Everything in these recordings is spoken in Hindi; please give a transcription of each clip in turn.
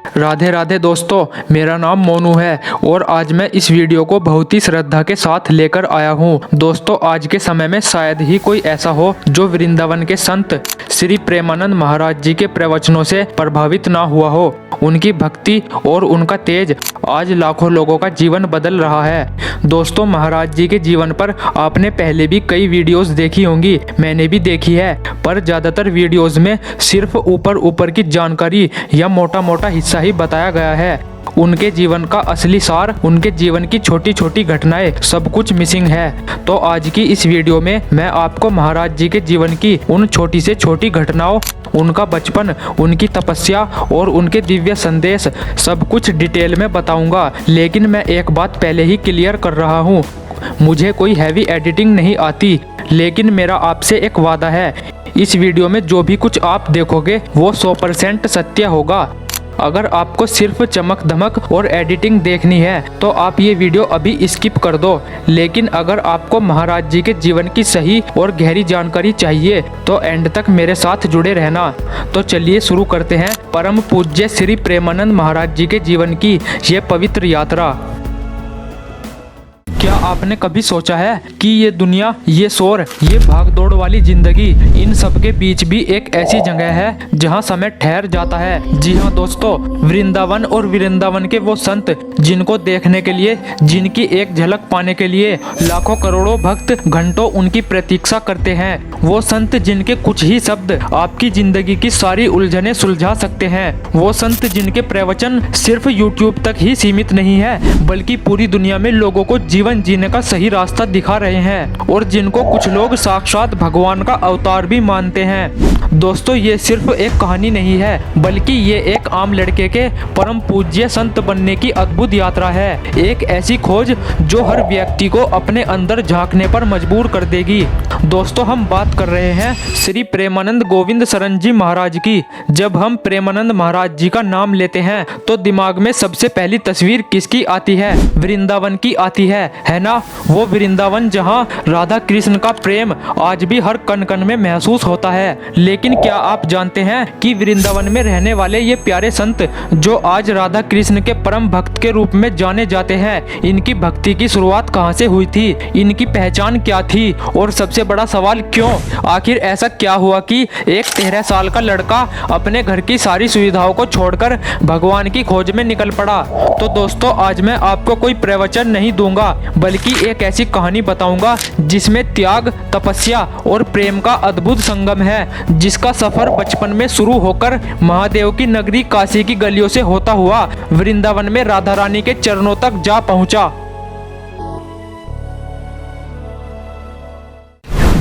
राधे राधे दोस्तों, मेरा नाम मोनू है और आज मैं इस वीडियो को बहुत ही श्रद्धा के साथ लेकर आया हूँ। दोस्तों, आज के समय में शायद ही कोई ऐसा हो जो वृंदावन के संत श्री प्रेमानंद महाराज जी के प्रवचनों से प्रभावित ना हुआ हो। उनकी भक्ति और उनका तेज आज लाखों लोगों का जीवन बदल रहा है। दोस्तों, महाराज जी के जीवन पर आपने पहले भी कई वीडियोस देखी होंगी, मैंने भी देखी है, पर ज़्यादातर वीडियोस में सिर्फ ऊपर ऊपर की जानकारी या मोटा मोटा हिस्सा ही बताया गया है। उनके जीवन का असली सार, उनके जीवन की छोटी छोटी घटनाएं, सब कुछ मिसिंग है। तो आज की इस वीडियो में मैं आपको महाराज जी के जीवन की उन छोटी से छोटी घटनाओं, उनका बचपन, उनकी तपस्या और उनके दिव्य संदेश सब कुछ डिटेल में बताऊंगा। लेकिन मैं एक बात पहले ही क्लियर कर रहा हूँ, मुझे कोई हैवी एडिटिंग नहीं आती, लेकिन मेरा आपसे एक वादा है, इस वीडियो में जो भी कुछ आप देखोगे वो 100% सत्य होगा। अगर आपको सिर्फ चमक धमक और एडिटिंग देखनी है तो आप ये वीडियो अभी स्किप कर दो। लेकिन अगर आपको महाराज जी के जीवन की सही और गहरी जानकारी चाहिए तो एंड तक मेरे साथ जुड़े रहना। तो चलिए शुरू करते हैं परम पूज्य श्री प्रेमानंद महाराज जी के जीवन की ये पवित्र यात्रा। क्या आपने कभी सोचा है कि ये दुनिया, ये शोर, ये भागदौड़ वाली जिंदगी, इन सब के बीच भी एक ऐसी जगह है जहां समय ठहर जाता है। जी हाँ दोस्तों, वृंदावन और वृंदावन के वो संत जिनको देखने के लिए, जिनकी एक झलक पाने के लिए लाखों करोड़ों भक्त घंटों उनकी प्रतीक्षा करते हैं। वो संत जिनके कुछ ही शब्द आपकी जिंदगी की सारी उलझने सुलझा सकते हैं। वो संत जिनके प्रवचन सिर्फ यूट्यूब तक ही सीमित नहीं है, बल्कि पूरी दुनिया में लोगों को जीवन जीने का सही रास्ता दिखा रहे हैं और जिनको कुछ लोग साक्षात भगवान का अवतार भी मानते हैं। दोस्तों, ये सिर्फ एक कहानी नहीं है, बल्कि ये एक आम लड़के के परम पूज्य संत बनने की अद्भुत यात्रा है। एक ऐसी खोज जो हर व्यक्ति को अपने अंदर झांकने पर मजबूर कर देगी। दोस्तों, हम बात कर रहे हैं श्री प्रेमानंद गोविंद शरण जी महाराज की। जब हम प्रेमानंद महाराज जी का नाम लेते हैं तो दिमाग में सबसे पहली तस्वीर किसकी आती है? वृंदावन की आती है ना? वो वृंदावन जहां राधा कृष्ण का प्रेम आज भी हर कण कण में महसूस होता है। लेकिन क्या आप जानते हैं कि वृंदावन में रहने वाले ये प्यारे संत जो आज राधा कृष्ण के परम भक्त के रूप में जाने जाते हैं, इनकी भक्ति की शुरुआत कहां से हुई थी? इनकी पहचान क्या थी? और सबसे बड़ा सवाल, क्यों? आखिर ऐसा क्या हुआ कि एक 13 साल का लड़का अपने घर की सारी सुविधाओं को छोड़कर भगवान की खोज में निकल पड़ा? तो दोस्तों, आज मैं आपको कोई प्रवचन नहीं दूंगा, बल्कि एक ऐसी कहानी बताऊंगा जिसमें त्याग, तपस्या और प्रेम का अद्भुत संगम है, जिसका सफर बचपन में शुरू होकर महादेव की नगरी काशी की गलियों से होता हुआ वृंदावन में राधा रानी के चरणों तक जा पहुंचा।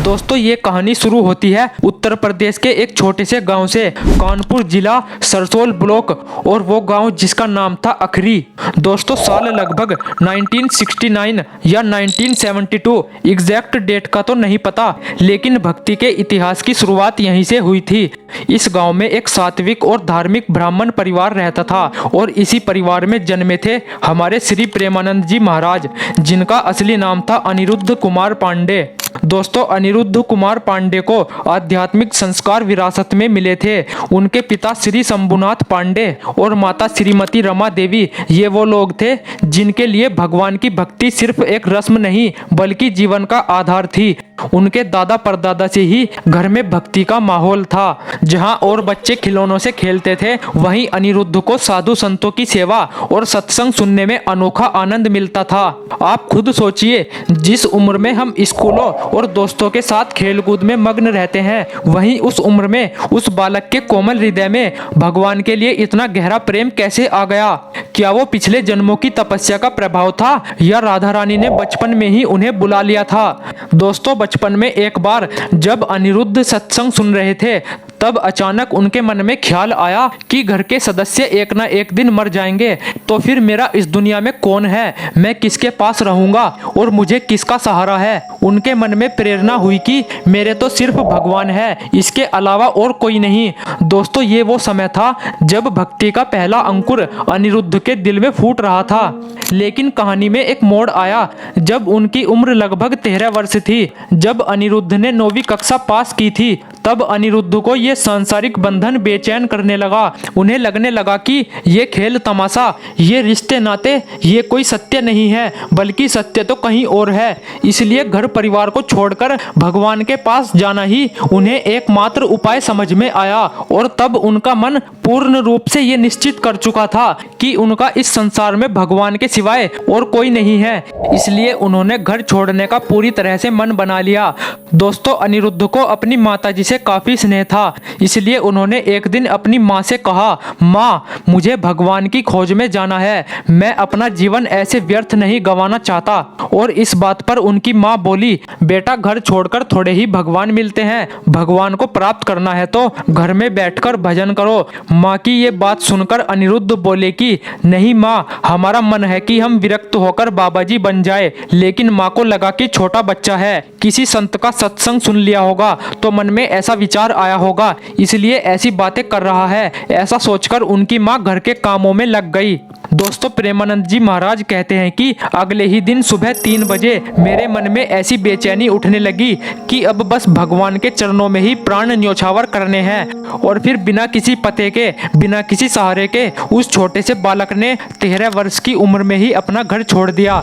दोस्तों, ये कहानी शुरू होती है उत्तर प्रदेश के एक छोटे से गांव से, कानपुर जिला, सरसोल ब्लॉक, और वो गांव जिसका नाम था अखरी। दोस्तों, साल लगभग 1969 या 1972, एग्जैक्ट डेट का तो नहीं पता, लेकिन भक्ति के इतिहास की शुरुआत यहीं से हुई थी। इस गांव में एक सात्विक और धार्मिक ब्राह्मण परिवार रहता था और इसी परिवार में जन्मे थे हमारे श्री प्रेमानंद जी महाराज, जिनका असली नाम था अनिरुद्ध कुमार पांडे। दोस्तों, अनिरुद्ध कुमार पांडे को आध्यात्मिक संस्कार विरासत में मिले थे। उनके पिता श्री शंभुनाथ पांडे और माता श्रीमती रमा देवी, ये वो लोग थे जिनके लिए भगवान की भक्ति सिर्फ एक रस्म नहीं बल्कि जीवन का आधार थी। उनके दादा परदादा से ही घर में भक्ति का माहौल था। जहां और बच्चे खिलौनों से खेलते थे, वहीं अनिरुद्ध को साधु संतों की सेवा और सत्संग सुनने में अनोखा आनंद मिलता था। आप खुद सोचिए, जिस उम्र में हम स्कूलों और दोस्तों के साथ खेलकूद में मग्न रहते हैं, वहीं उस उम्र में उस बालक के कोमल हृदय में भगवान के लिए इतना गहरा प्रेम कैसे आ गया? क्या वो पिछले जन्मों की तपस्या का प्रभाव था या राधा रानी ने बचपन में ही उन्हें बुला लिया था? दोस्तों, बचपन में एक बार जब अनिरुद्ध सत्संग सुन रहे थे, तब अचानक उनके मन में ख्याल आया कि घर के सदस्य एक ना एक दिन मर जाएंगे, तो फिर मेरा इस दुनिया में कौन है? मैं किसके पास रहूंगा और मुझे किसका सहारा है? उनके मन में प्रेरणा हुई कि मेरे तो सिर्फ भगवान है, इसके अलावा और कोई नहीं। दोस्तों, ये वो समय था जब भक्ति का पहला अंकुर अनिरुद्ध के दिल में फूट रहा था। लेकिन कहानी में एक मोड़ आया जब उनकी उम्र लगभग 13 वर्ष थी। जब अनिरुद्ध ने 9वीं कक्षा पास की थी, तब अनिरुद्ध को ये ये सांसारिक बंधन बेचैन करने लगा। उन्हें लगने लगा कि ये खेल तमाशा, ये रिश्ते नाते, ये कोई सत्य नहीं है, बल्कि सत्य तो कहीं और है। इसलिए घर परिवार को छोड़कर भगवान के पास जाना ही उन्हें एकमात्र उपाय समझ में आया। और तब उनका मन पूर्ण रूप से ये निश्चित कर चुका था कि उनका इस संसार में भगवान के सिवाय और कोई नहीं है। इसलिए उन्होंने घर छोड़ने का पूरी तरह से मन बना लिया। दोस्तों, अनिरुद्ध को अपनी माताजी से काफी स्नेह था, इसलिए उन्होंने एक दिन अपनी माँ से कहा, माँ, मुझे भगवान की खोज में जाना है, मैं अपना जीवन ऐसे व्यर्थ नहीं गंवाना चाहता। और इस बात पर उनकी माँ बोली, बेटा, घर छोड़कर थोड़े ही भगवान मिलते हैं, भगवान को प्राप्त करना है तो घर में बैठकर भजन करो। माँ की ये बात सुनकर अनिरुद्ध बोले कि नहीं माँ, हमारा मन है कि हम विरक्त होकर बाबा जी बन जाए। लेकिन माँ को लगा कि छोटा बच्चा है, किसी संत का सत्संग सुन लिया होगा तो मन में ऐसा विचार आया होगा, इसलिए ऐसी बातें कर रहा है। ऐसा सोचकर उनकी माँ घर के कामों में लग गई। दोस्तों, प्रेमानंद जी महाराज कहते हैं कि अगले ही दिन सुबह 3 बजे मेरे मन में ऐसी बेचैनी उठने लगी कि अब बस भगवान के चरणों में ही प्राण न्योछावर करने हैं। और फिर बिना किसी पते के, बिना किसी सहारे के उस छोटे से बालक ने 13 वर्ष की उम्र में ही अपना घर छोड़ दिया।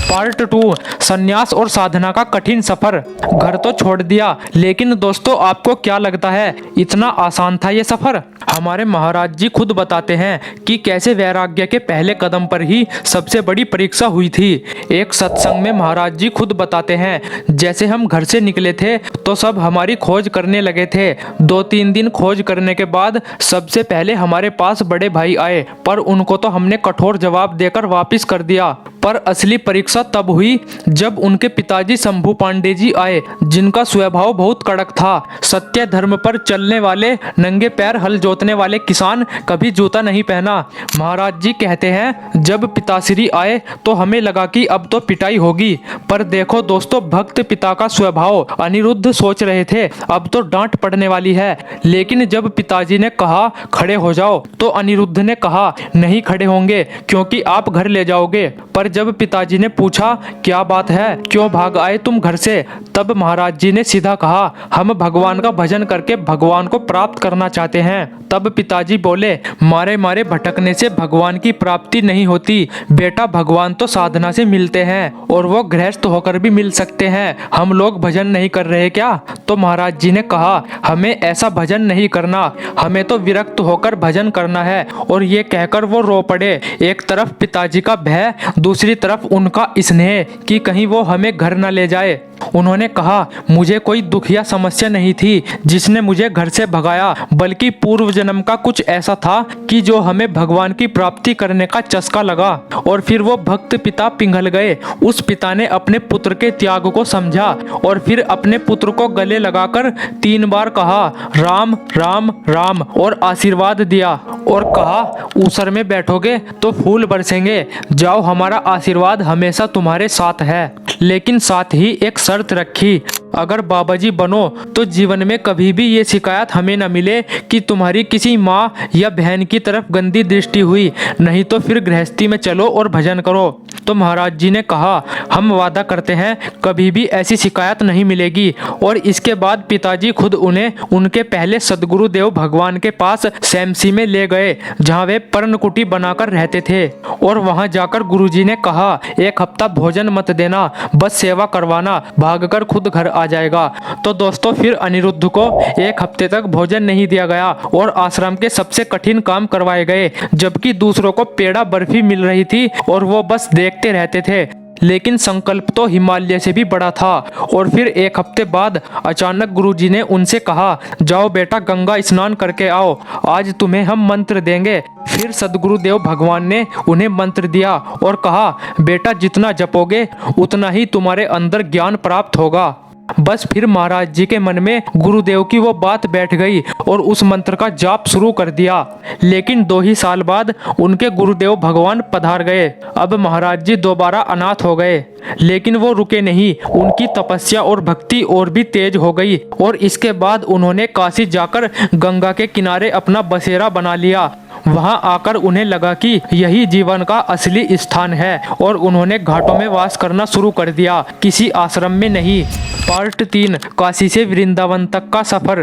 पार्ट 2, संन्यास और साधना का कठिन सफर। घर तो छोड़ दिया, लेकिन दोस्तों, आपको क्या लगता है इतना आसान था ये सफर? हमारे महाराज जी खुद बताते हैं कि कैसे वैराग्य के पहले कदम पर ही सबसे बड़ी परीक्षा हुई थी। एक सत्संग में महाराज जी खुद बताते हैं, जैसे हम घर से निकले थे तो सब हमारी खोज करने लगे थे। 2-3 दिन खोज करने के बाद सबसे पहले हमारे पास बड़े भाई आए, पर उनको तो हमने कठोर जवाब देकर वापिस कर दिया। पर असली परीक्षा तब हुई जब उनके पिताजी शंभू पांडे जी आए, जिनका स्वभाव बहुत कड़क था। सत्य धर्म पर चलने वाले, नंगे पैर हल जोतने वाले किसान, कभी जूता नहीं पहना। महाराज जी कहते हैं, जब पिताश्री आए तो हमें लगा कि अब तो पिटाई होगी, पर देखो दोस्तों, भक्त पिता का स्वभाव। अनिरुद्ध सोच रहे थे अब तो डांट पड़ने वाली है, लेकिन जब पिताजी ने कहा खड़े हो जाओ तो अनिरुद्ध ने कहा नहीं खड़े होंगे, क्योंकि आप घर ले जाओगे। पर जब पिताजी ने पूछा क्या बात है, क्यों भाग आए तुम घर से, तब महाराज जी ने सीधा कहा, हम भगवान का भजन करके भगवान को प्राप्त करना चाहते हैं। तब पिताजी बोले, मारे मारे भटकने से भगवान की प्राप्ति नहीं होती बेटा, भगवान तो साधना से मिलते हैं, और वो गृहस्थ होकर भी मिल सकते हैं। हम लोग भजन नहीं कर रहे क्या? तो महाराज जी ने कहा, हमें ऐसा भजन नहीं करना, हमें तो विरक्त होकर भजन करना है। और ये कहकर वो रो पड़े। एक तरफ पिताजी का भय, दूसरी तरफ उनका स्नेह कि कहीं वो हमें घर न ले जाए। उन्होंने कहा, मुझे कोई दुख या समस्या नहीं थी जिसने मुझे घर से भगाया, बल्कि पूर्व जन्म का कुछ ऐसा था कि जो हमें भगवान की प्राप्ति करने का चस्का लगा। और फिर वो भक्त पिता पिघल गए। उस पिता ने अपने पुत्र के त्याग को समझा और फिर अपने पुत्र को गले लगाकर 3 बार कहा, राम राम राम, और आशीर्वाद दिया और कहा, ऊसर में बैठोगे तो फूल बरसेंगे, जाओ, हमारा आशीर्वाद हमेशा तुम्हारे साथ है। लेकिन साथ ही एक शर्त रखी, अगर बाबा जी बनो तो जीवन में कभी भी ये शिकायत हमें न मिले कि तुम्हारी किसी माँ या बहन की तरफ गंदी दृष्टि हुई, नहीं तो फिर गृहस्थी में चलो और भजन करो। तो महाराज जी ने कहा, हम वादा करते हैं कभी भी ऐसी शिकायत नहीं मिलेगी। और इसके बाद पिताजी खुद उन्हें उनके पहले सदगुरुदेव भगवान के पास सैमसी में ले गए, जहाँ वे पर्णकुटी बनाकर रहते थे। और वहाँ जाकर गुरुजी ने कहा, 1 हफ्ता भोजन मत देना, बस सेवा करवाना, भागकर खुद घर आ जाएगा। तो दोस्तों, फिर अनिरुद्ध को 1 हफ्ते तक भोजन नहीं दिया गया और आश्रम के सबसे कठिन काम करवाए गए, जबकि दूसरों को पेड़ा बर्फी मिल रही थी और वो बस देखते रहते थे। लेकिन संकल्प तो हिमालय से भी बड़ा था। और फिर 1 हफ्ते बाद अचानक गुरुजी ने उनसे कहा, जाओ बेटा, गंगा स्नान करके आओ, आज तुम्हें हम मंत्र देंगे। फिर सदगुरुदेव भगवान ने उन्हें मंत्र दिया और कहा, बेटा, जितना जपोगे उतना ही तुम्हारे अंदर ज्ञान प्राप्त होगा। बस फिर महाराज जी के मन में गुरुदेव की वो बात बैठ गई और उस मंत्र का जाप शुरू कर दिया। लेकिन 2 ही साल बाद उनके गुरुदेव भगवान पधार गए। अब महाराज जी दोबारा अनाथ हो गए, लेकिन वो रुके नहीं। उनकी तपस्या और भक्ति और भी तेज हो गई और इसके बाद उन्होंने काशी जाकर गंगा के किनारे अपना बसेरा बना लिया। वहां आकर उन्हें लगा कि यही जीवन का असली स्थान है और उन्होंने घाटों में वास करना शुरू कर दिया, किसी आश्रम में नहीं। पार्ट 3, काशी से वृंदावन तक का सफर।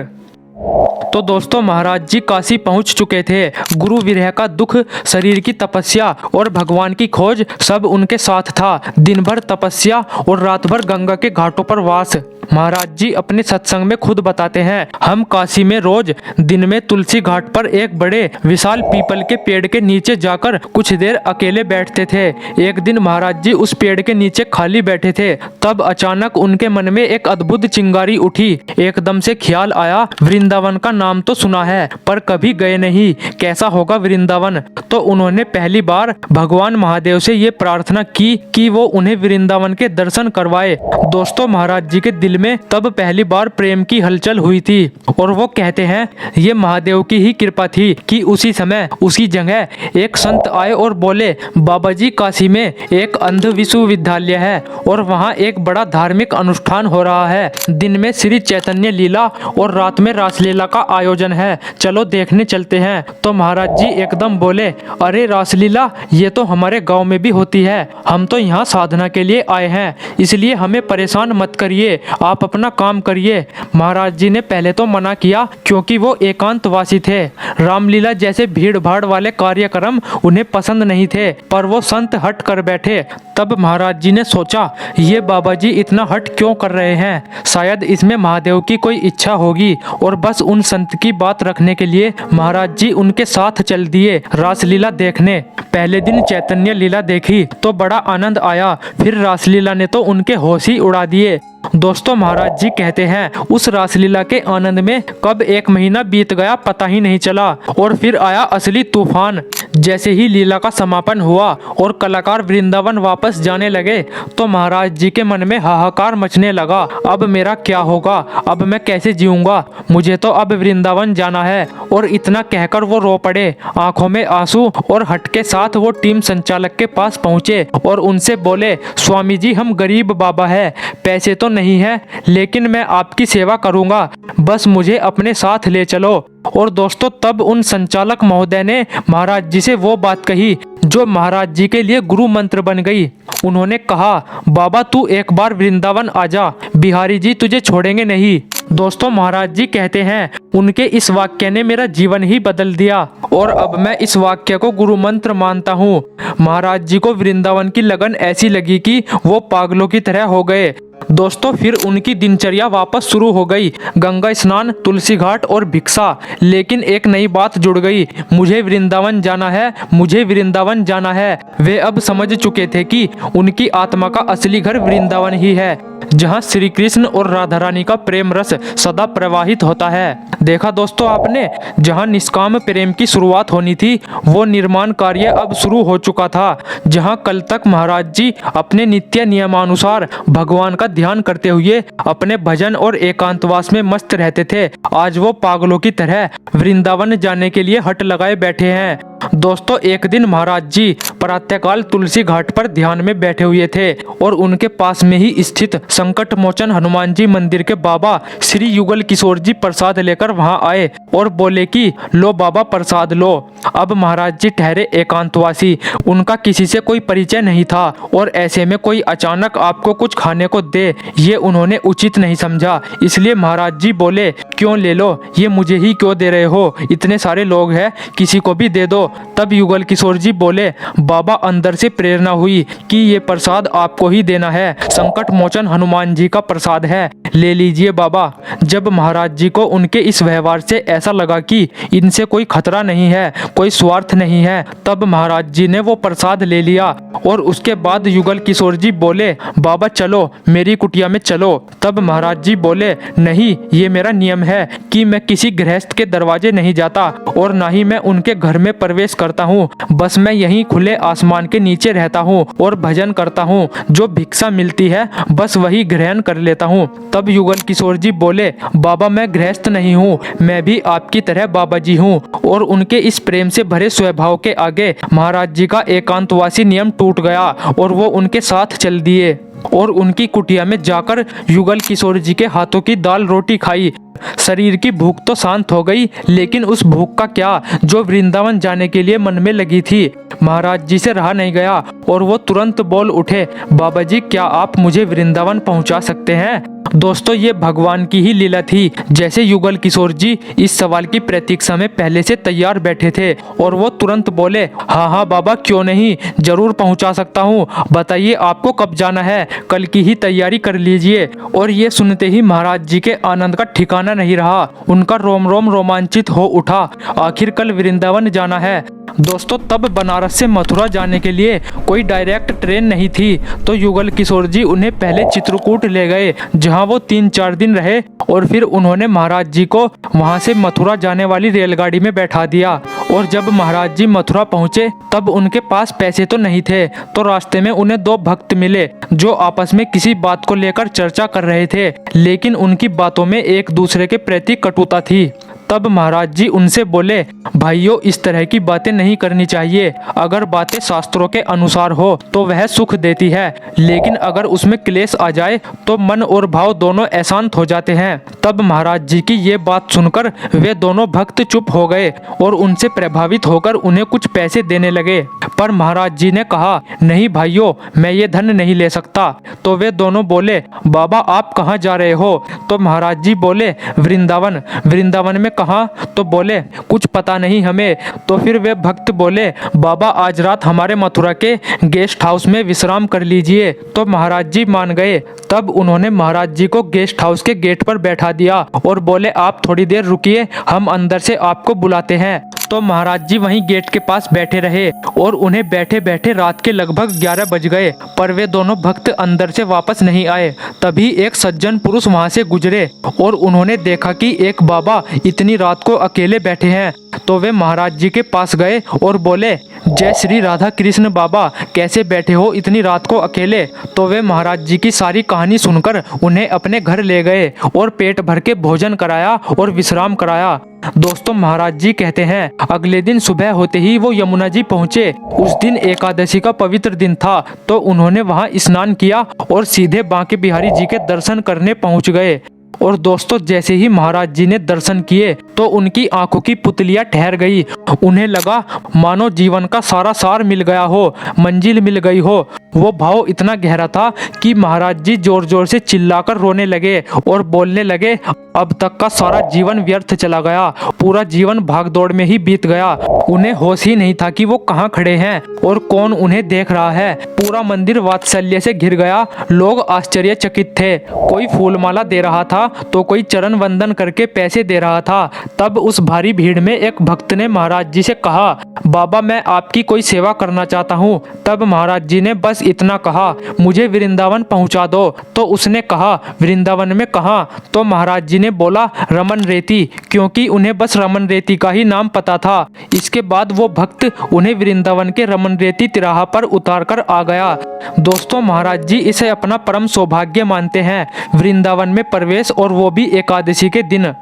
तो दोस्तों महाराज जी काशी पहुंच चुके थे। गुरु विरह का दुख, शरीर की तपस्या और भगवान की खोज सब उनके साथ था। दिन भर तपस्या और रात भर गंगा के घाटों पर वास। महाराज जी अपने सत्संग में खुद बताते हैं, हम काशी में रोज दिन में तुलसी घाट पर एक बड़े विशाल पीपल के पेड़ के नीचे जाकर कुछ देर अकेले बैठते थे। एक दिन महाराज जी उस पेड़ के नीचे खाली बैठे थे, तब अचानक उनके मन में एक अद्भुत चिंगारी उठी। एकदम से ख्याल आया, वृंदावन का नाम तो सुना है पर कभी गए नहीं, कैसा होगा वृंदावन। तो उन्होंने पहली बार भगवान महादेव से ये प्रार्थना की कि वो उन्हें वृंदावन के दर्शन करवाए। दोस्तों महाराज जी के दिल में तब पहली बार प्रेम की हलचल हुई थी और वो कहते हैं ये महादेव की ही कृपा थी कि उसी समय उसी जगह एक संत आए और बोले, बाबा जी काशी में एक अंध विश्वविद्यालय है और वहाँ एक बड़ा धार्मिक अनुष्ठान हो रहा है। दिन में श्री चैतन्य लीला और रात में रासलीला का आयोजन है, चलो देखने चलते हैं। तो महाराज जी एकदम बोले, अरे रासलीला ये तो हमारे गांव में भी होती है, हम तो यहाँ साधना के लिए आए हैं, इसलिए हमें परेशान मत करिए, आप अपना काम करिए। महाराज जी ने पहले तो मना किया क्योंकि वो एकांतवासी थे। रामलीला जैसे भीड़ भाड़ वाले कार्यक्रम उन्हें पसंद नहीं थे, पर वो संत हट कर बैठे। तब महाराज जी ने सोचा, ये बाबा जी इतना हट क्यों कर रहे हैं, शायद इसमें महादेव की कोई इच्छा होगी। और बस उन संत की बात रखने के लिए महाराज जी उनके साथ चल दिए रासलीला देखने। पहले दिन चैतन्य लीला देखी तो बड़ा आनंद आया, फिर रासलीला ने तो उनके होश ही उड़ा दिए। दोस्तों महाराज जी कहते हैं, उस रासलीला के आनंद में कब एक महीना बीत गया पता ही नहीं चला। और फिर आया असली तूफान। जैसे ही लीला का समापन हुआ और कलाकार वृंदावन वापस जाने लगे तो महाराज जी के मन में हाहाकार मचने लगा, अब मेरा क्या होगा, अब मैं कैसे जीऊंगा, मुझे तो अब वृंदावन जाना है। और इतना कहकर वो रो पड़े, आंखों में आंसू, और हट के साथ वो टीम संचालक के पास पहुंचे और उनसे बोले, स्वामी जी हम गरीब बाबा है, पैसे तो नहीं है, लेकिन मैं आपकी सेवा करूंगा, बस मुझे अपने साथ ले चलो। और दोस्तों तब उन संचालक महोदय ने महाराज जी से वो बात कही जो महाराज जी के लिए गुरु मंत्र बन गई। उन्होंने कहा, बाबा तू एक बार वृंदावन आजा, बिहारी जी तुझे छोड़ेंगे नहीं। दोस्तों महाराज जी कहते हैं, उनके इस वाक्य ने मेरा जीवन ही बदल दिया और अब मैं इस वाक्य को गुरु मंत्र मानता हूँ। महाराज जी को वृंदावन की लगन ऐसी लगी कि वो पागलों की तरह हो गए। दोस्तों फिर उनकी दिनचर्या वापस शुरू हो गई, गंगा स्नान, तुलसी घाट और भिक्षा। लेकिन एक नई बात जुड़ गई, मुझे वृंदावन जाना है, मुझे वृंदावन जाना है। वे अब समझ चुके थे कि उनकी आत्मा का असली घर वृंदावन ही है, जहाँ श्री कृष्ण और राधा रानी का प्रेम रस सदा प्रवाहित होता है। देखा दोस्तों आपने, जहाँ निष्काम प्रेम की शुरुआत होनी थी वो निर्माण कार्य अब शुरू हो चुका था। जहाँ कल तक महाराज जी अपने नित्य नियमानुसार भगवान का ध्यान करते हुए अपने भजन और एकांतवास में मस्त रहते थे, आज वो पागलों की तरह वृंदावन जाने के लिए हट लगाए बैठे हैं। दोस्तों एक दिन महाराज जी प्रातःकाल तुलसी घाट पर ध्यान में बैठे हुए थे और उनके पास में ही स्थित संकट मोचन हनुमान जी मंदिर के बाबा श्री युगल किशोर जी प्रसाद लेकर वहां आए और बोले कि लो बाबा प्रसाद लो। अब महाराज जी ठहरे एकांतवासी, उनका किसी से कोई परिचय नहीं था और ऐसे में कोई अचानक आपको कुछ खाने को दे ये उन्होंने उचित नहीं समझा। इसलिए महाराज जी बोले, क्यों ले लो, ये मुझे ही क्यों दे रहे हो, इतने सारे लोग हैं, किसी को भी दे दो। तब युगल किशोर जी बोले, बाबा अंदर से प्रेरणा हुई कि ये प्रसाद आपको ही देना है, संकट मोचन हनुमान जी का प्रसाद है, ले लीजिए बाबा। जब महाराज जी को उनके इस व्यवहार से ऐसा लगा कि इनसे कोई खतरा नहीं है, कोई स्वार्थ नहीं है, तब महाराज जी ने वो प्रसाद ले लिया। और उसके बाद युगल किशोर जी बोले, बाबा चलो मेरी कुटिया में चलो। तब महाराज जी बोले, नहीं ये मेरा नियम है कि मैं किसी गृहस्थ के दरवाजे नहीं जाता और ना ही मैं उनके घर में प्रवेश करता हूँ, बस मैं यहीं खुले आसमान के नीचे रहता हूँ और भजन करता हूँ, जो भिक्षा मिलती है बस वही ग्रहण कर लेता हूँ। तब युगल किशोर जी बोले, बाबा मैं गृहस्थ नहीं हूँ, मैं भी आपकी तरह बाबा जी हूँ। और उनके इस प्रेम से भरे स्वभाव के आगे महाराज जी का एकांतवासी नियम टूट गया और वो उनके साथ चल दिए और उनकी कुटिया में जाकर युगल किशोर जी के हाथों की दाल रोटी खाई। शरीर की भूख तो शांत हो गई, लेकिन उस भूख का क्या जो वृंदावन जाने के लिए मन में लगी थी। महाराज जी से रहा नहीं गया और वो तुरंत बोल उठे, बाबा जी क्या आप मुझे वृंदावन पहुंचा सकते हैं। दोस्तों ये भगवान की ही लीला थी। जैसे युगल किशोर जी इस सवाल की प्रतीक्षा में पहले से तैयार बैठे थे और वो तुरंत बोले, हाँ हाँ बाबा क्यों नहीं, जरूर पहुंचा सकता हूँ। बताइए आपको कब जाना है, कल की ही तैयारी कर लीजिए। और ये सुनते ही महाराज जी के आनंद का ठिकाना नहीं रहा। उनका रोम रोम रोमांचित हो उठा। आखिर कल वृंदावन जाना है। दोस्तों तब बनारस से मथुरा जाने के लिए कोई डायरेक्ट ट्रेन नहीं थी, तो युगल किशोर जी उन्हें पहले चित्रकूट ले गए, जहां वो 3-4 दिन रहे और फिर उन्होंने महाराज जी को वहां से मथुरा जाने वाली रेलगाड़ी में बैठा दिया। और जब महाराज जी मथुरा पहुंचे तब उनके पास पैसे तो नहीं थे, तो रास्ते में उन्हें 2 भक्त मिले जो आपस में किसी बात को लेकर चर्चा कर रहे थे, लेकिन उनकी बातों में एक दूसरे के प्रति कटुता थी। तब महाराज जी उनसे बोले, भाइयों इस तरह की बातें नहीं करनी चाहिए। अगर बातें शास्त्रों के अनुसार हो तो वह सुख देती है, लेकिन अगर उसमें क्लेश आ जाए तो मन और भाव दोनों अशांत हो जाते हैं। तब महाराज जी की ये बात सुनकर वे दोनों भक्त चुप हो गए और उनसे प्रभावित होकर उन्हें कुछ पैसे देने लगे। पर महाराज जी ने कहा, नहीं भाइयों मैं ये धन नहीं ले सकता। तो वे दोनों बोले, बाबा आप कहाँ जा रहे हो? तो महाराज जी बोले, वृंदावन। वृंदावन में कहाँ? तो बोले, कुछ पता नहीं हमें। तो फिर वे भक्त बोले, बाबा आज रात हमारे मथुरा के गेस्ट हाउस में विश्राम कर लीजिए। तो महाराज जी मान गए। तब उन्होंने महाराज जी को गेस्ट हाउस के गेट पर बैठा दिया और बोले, आप थोड़ी देर रुकिए, हम अंदर से आपको बुलाते हैं। तो महाराज जी वहीं गेट के पास बैठे रहे और उन्हें बैठे बैठे रात के लगभग 11 बज गए, पर वे दोनों भक्त अंदर से वापस नहीं आए। तभी एक सज्जन पुरुष वहां से गुजरे और उन्होंने देखा कि एक बाबा इतनी रात को अकेले बैठे हैं। तो वे महाराज जी के पास गए और बोले, जय श्री राधा कृष्ण बाबा, कैसे बैठे हो इतनी रात को अकेले? तो वे महाराज जी की सारी कहानी सुनकर उन्हें अपने घर ले गए और पेट भर के भोजन कराया और विश्राम कराया। दोस्तों महाराज जी कहते हैं, अगले दिन सुबह होते ही वो यमुना जी पहुँचे। उस दिन एकादशी का पवित्र दिन था, तो उन्होंने वहाँ स्नान किया और सीधे बांके बिहारी जी के दर्शन करने पहुँच गए। और दोस्तों जैसे ही महाराज जी ने दर्शन किए तो उनकी आंखों की पुतलियां ठहर गई। उन्हें लगा मानो जीवन का सारा सार मिल गया हो, मंजिल मिल गई हो। वो भाव इतना गहरा था कि महाराज जी जोर जोर से चिल्लाकर रोने लगे और बोलने लगे, अब तक का सारा जीवन व्यर्थ चला गया, पूरा जीवन भागदौड़ में ही बीत गया। उन्हें होश ही नहीं था कि वो कहाँ खड़े हैं और कौन उन्हें देख रहा है। पूरा मंदिर वात्सल्य से घिर गया। लोग आश्चर्यचकित थे। कोई फूलमाला दे रहा था तो कोई चरण वंदन करके पैसे दे रहा था। तब उस भारी भीड़ में एक भक्त ने महाराज जी से कहा, बाबा मैं आपकी कोई सेवा करना चाहता हूँ। तब महाराज जी ने बस इतना कहा, मुझे वृंदावन पहुँचा दो। तो उसने कहा, वृंदावन में कहाँ? तो महाराज जी ने बोला, रमन रेती, क्योंकि उन्हें बस रमन रेती का ही नाम पता था। इसके बाद वो भक्त उन्हें वृंदावन के रमन रेती तिराहा पर उतार कर आ गया। दोस्तों महाराज जी इसे अपना परम सौभाग्य मानते हैं, वृंदावन में प्रवेश, और वो भी एकादशी के दिन।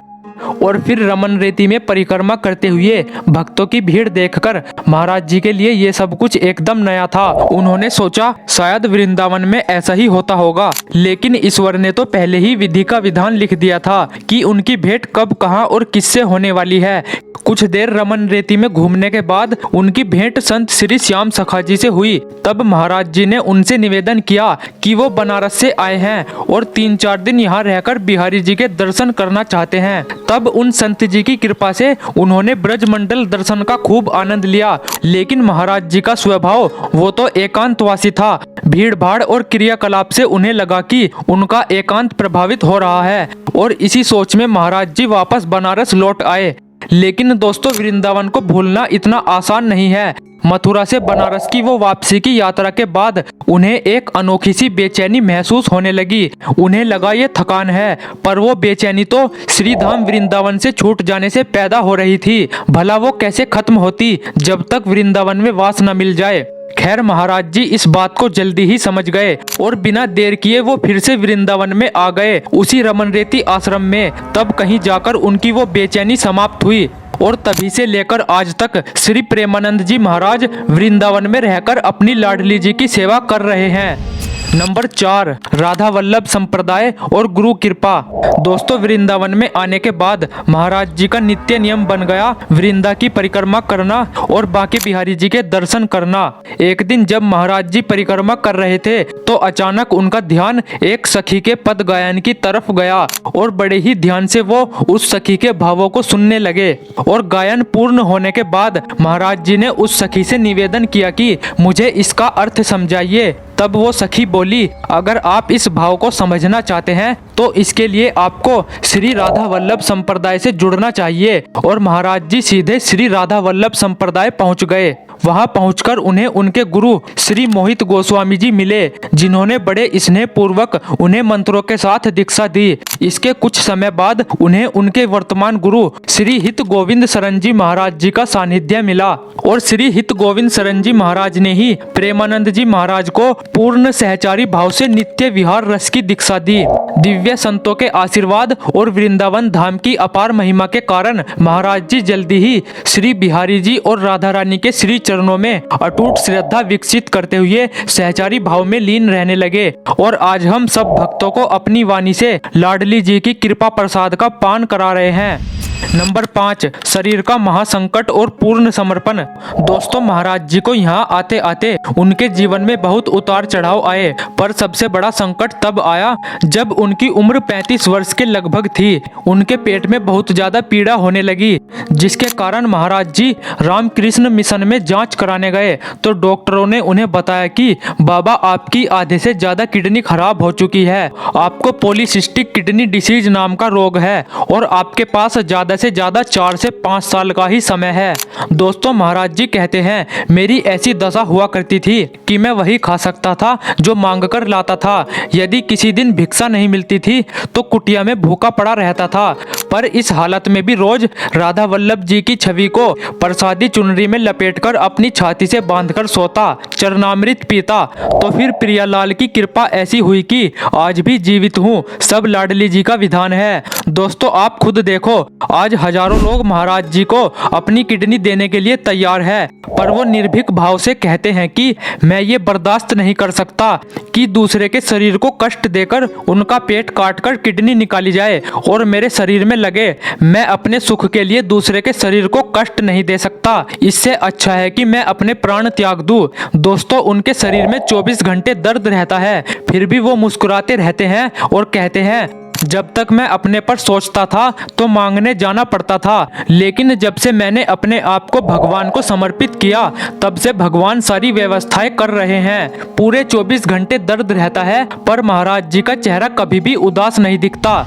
और फिर रमन रेती में परिक्रमा करते हुए भक्तों की भीड़ देखकर महाराज जी के लिए ये सब कुछ एकदम नया था। उन्होंने सोचा शायद वृंदावन में ऐसा ही होता होगा, लेकिन ईश्वर ने तो पहले ही विधि का विधान लिख दिया था कि उनकी भेंट कब, कहाँ और किससे होने वाली है। कुछ देर रमन रेती में घूमने के बाद उनकी भेंट संत श्री श्याम सखा जी से हुई। तब महाराज जी ने उनसे निवेदन किया कि वो बनारस से आए हैं और 3-4 दिन यहाँ रहकर बिहारी जी के दर्शन करना चाहते हैं। तब उन संत जी की कृपा से उन्होंने ब्रजमंडल दर्शन का खूब आनंद लिया। लेकिन महाराज जी का स्वभाव वो तो एकांतवासी था। भीड़ भाड़ और क्रियाकलाप से उन्हें लगा कि उनका एकांत प्रभावित हो रहा है, और इसी सोच में महाराज जी वापस बनारस लौट आए। लेकिन दोस्तों वृंदावन को भूलना इतना आसान नहीं है। मथुरा से बनारस की वो वापसी की यात्रा के बाद उन्हें एक अनोखी सी बेचैनी महसूस होने लगी। उन्हें लगा ये थकान है, पर वो बेचैनी तो श्रीधाम वृंदावन से छूट जाने से पैदा हो रही थी। भला वो कैसे खत्म होती जब तक वृंदावन में वास न मिल जाए। खैर महाराज जी इस बात को जल्दी ही समझ गए और बिना देर किए वो फिर से वृंदावन में आ गए, उसी रमन रेती आश्रम में। तब कहीं जाकर उनकी वो बेचैनी समाप्त हुई और तभी से लेकर आज तक श्री प्रेमानंद जी महाराज वृंदावन में रहकर अपनी लाडली जी की सेवा कर रहे हैं। नंबर 4, राधा वल्लभ संप्रदाय और गुरु कृपा। दोस्तों, वृंदावन में आने के बाद महाराज जी का नित्य नियम बन गया वृंदा की परिक्रमा करना और बांके बिहारी जी के दर्शन करना। एक दिन जब महाराज जी परिक्रमा कर रहे थे तो अचानक उनका ध्यान एक सखी के पद गायन की तरफ गया और बड़े ही ध्यान से वो उस सखी के भावों को सुनने लगे। और गायन पूर्ण होने के बाद महाराज जी ने उस सखी से निवेदन किया कि मुझे इसका अर्थ समझाइए। तब वो सखी बोली, अगर आप इस भाव को समझना चाहते हैं तो इसके लिए आपको श्री राधा वल्लभ संप्रदाय से जुड़ना चाहिए। और महाराज जी सीधे श्री राधा वल्लभ संप्रदाय पहुंच गए। वहां पहुंचकर उन्हें उनके गुरु श्री मोहित गोस्वामी जी मिले, जिन्होंने बड़े स्नेह पूर्वक उन्हें मंत्रों के साथ दीक्षा दी। इसके कुछ समय बाद उन्हें उनके वर्तमान गुरु श्री हित गोविंद शरण जी महाराज जी का सानिध्य मिला और श्री हित गोविंद शरण जी महाराज ने ही प्रेमानंद जी महाराज को पूर्ण सहचारी भाव से नित्य विहार रस की दीक्षा दी। दिव्य संतों के आशीर्वाद और वृंदावन धाम की अपार महिमा के कारण महाराज जी जल्दी ही श्री बिहारी जी और राधा रानी के श्री चरणों में अटूट श्रद्धा विकसित करते हुए सहचारी भाव में लीन रहने लगे। और आज हम सब भक्तों को अपनी वाणी से लाडली जी की कृपा प्रसाद का पान करा रहे हैं। नंबर 5, शरीर का महासंकट और पूर्ण समर्पण। दोस्तों, महाराज जी को यहाँ आते आते उनके जीवन में बहुत उतार चढ़ाव आए, पर सबसे बड़ा संकट तब आया जब उनकी उम्र 35 वर्ष के लगभग थी। उनके पेट में बहुत ज्यादा पीड़ा होने लगी, जिसके कारण महाराज जी रामकृष्ण मिशन में जांच कराने गए तो डॉक्टरों ने उन्हें बताया कि बाबा, आपकी आधे से ज्यादा किडनी खराब हो चुकी है, आपको पॉलीसिस्टिक किडनी डिसीज नाम का रोग है और आपके पास ज्यादा से ज्यादा 4 से 5 साल का ही समय है। दोस्तों, महाराज जी कहते हैं, मेरी ऐसी दशा हुआ करती थी कि मैं वही खा सकता था जो मांग कर लाता था। यदि किसी दिन भिक्षा नहीं मिलती थी तो कुटिया में भूखा पड़ा रहता था, पर इस हालत में भी रोज राधा वल्लभ जी की छवि को प्रसादी चुनरी में लपेटकर अपनी छाती से बांधकर सोता, चरणामृत पीता। तो फिर प्रियालाल की कृपा ऐसी हुई कि आज भी जीवित हूँ। सब लाडली जी का विधान है। दोस्तों, आप खुद देखो, आज हजारों लोग महाराज जी को अपनी किडनी देने के लिए तैयार है, पर वो निर्भीक भाव से कहते हैं कि मैं ये बर्दाश्त नहीं कर सकता कि दूसरे के शरीर को कष्ट देकर उनका पेट काटकर किडनी निकाली जाए और मेरे शरीर में लगे। मैं अपने सुख के लिए दूसरे के शरीर को कष्ट नहीं दे सकता। इससे अच्छा है कि मैं अपने प्राण त्याग दूं। दोस्तों, उनके शरीर में 24 घंटे दर्द रहता है, फिर भी वो मुस्कुराते रहते हैं और कहते हैं, जब तक मैं अपने पर सोचता था तो मांगने जाना पड़ता था, लेकिन जब से मैंने अपने आप को भगवान को समर्पित किया तब से भगवान सारी व्यवस्थाएं कर रहे हैं। पूरे 24 घंटे दर्द रहता है, पर महाराज जी का चेहरा कभी भी उदास नहीं दिखता।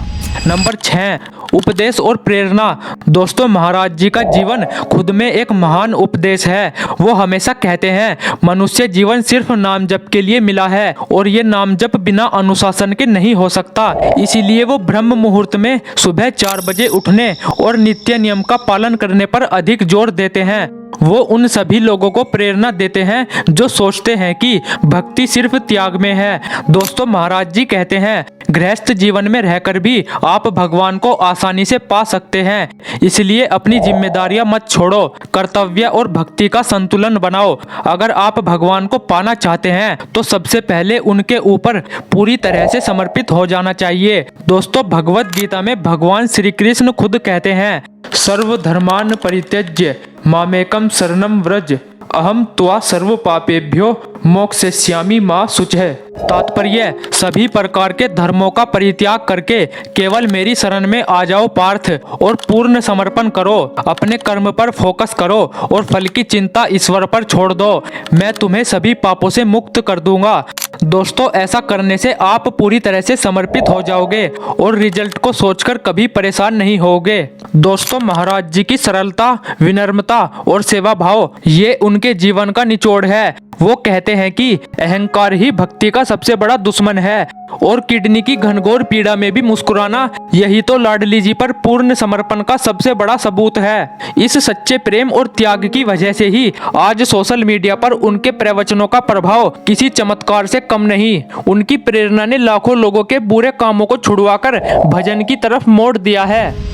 नंबर 6, उपदेश और प्रेरणा। दोस्तों, महाराज जी का जीवन खुद में एक महान उपदेश है। वो हमेशा कहते हैं, मनुष्य जीवन सिर्फ नाम जप के लिए मिला है और ये नाम जप बिना अनुशासन के नहीं हो सकता। इसीलिए वो ब्रह्म मुहूर्त में सुबह 4 बजे उठने और नित्य नियम का पालन करने पर अधिक जोर देते हैं। वो उन सभी लोगों को प्रेरणा देते हैं जो सोचते हैं कि भक्ति सिर्फ त्याग में है। दोस्तों, महाराज जी कहते हैं, गृहस्थ जीवन में रहकर भी आप भगवान को आसानी से पा सकते हैं। इसलिए अपनी जिम्मेदारियां मत छोड़ो, कर्तव्य और भक्ति का संतुलन बनाओ। अगर आप भगवान को पाना चाहते हैं तो सबसे पहले उनके ऊपर पूरी तरह से समर्पित हो जाना चाहिए। दोस्तों, भगवत गीता में भगवान श्री कृष्ण खुद कहते हैं, सर्वधर्मान् परित्यज्य मामेकं शरणं व्रज अहम त्वा सर्व पापेभ्यो मोक्षयिष्यामि मा शुचः। तात्पर्य, सभी प्रकार के धर्मों का परित्याग करके केवल मेरी शरण में आ जाओ पार्थ और पूर्ण समर्पण करो। अपने कर्म पर फोकस करो और फल की चिंता ईश्वर पर छोड़ दो। मैं तुम्हें सभी पापों से मुक्त कर दूंगा। दोस्तों, ऐसा करने से आप पूरी तरह से समर्पित हो जाओगे और रिजल्ट को सोचकर कभी परेशान नहीं होगे। दोस्तों, महाराज जी की सरलता, विनम्रता और सेवा भाव ये उनके जीवन का निचोड़ है। वो कहते हैं कि अहंकार ही भक्ति का सबसे बड़ा दुश्मन है और किडनी की घनघोर पीड़ा में भी मुस्कुराना, यही तो लाडली जी पर पूर्ण समर्पण का सबसे बड़ा सबूत है। इस सच्चे प्रेम और त्याग की वजह से ही आज सोशल मीडिया पर उनके प्रवचनों का प्रभाव किसी चमत्कार से कम नहीं। उनकी प्रेरणा ने लाखों लोगों के बुरे कामों को छुड़वाकर भजन की तरफ मोड़ दिया है।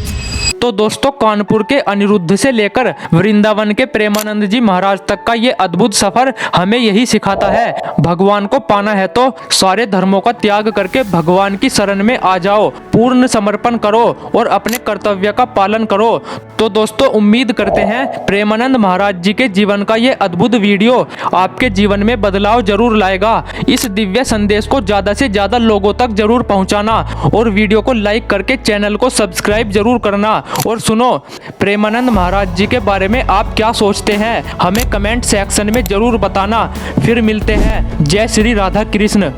तो दोस्तों कानपुर के अनिरुद्ध से लेकर वृंदावन के प्रेमानंद जी महाराज तक का ये अद्भुत सफर हमें यही सिखाता है। भगवान को पाना है तो सारे धर्मों का त्याग करके भगवान की शरण में आ जाओ, पूर्ण समर्पण करो और अपने कर्तव्य का पालन करो। तो दोस्तों उम्मीद करते हैं प्रेमानंद महाराज जी के जीवन का ये अद्भुत वीडियो आपके जीवन में बदलाव जरूर लाएगा। इस दिव्य संदेश को ज्यादा से ज्यादा लोगों तक जरूर पहुंचाना और वीडियो को लाइक करके चैनल को सब्सक्राइब जरूर करना। और सुनो, प्रेमानंद महाराज जी के बारे में आप क्या सोचते हैं हमें कमेंट सेक्शन में जरूर बताना। फिर मिलते हैं। जय श्री राधा कृष्ण।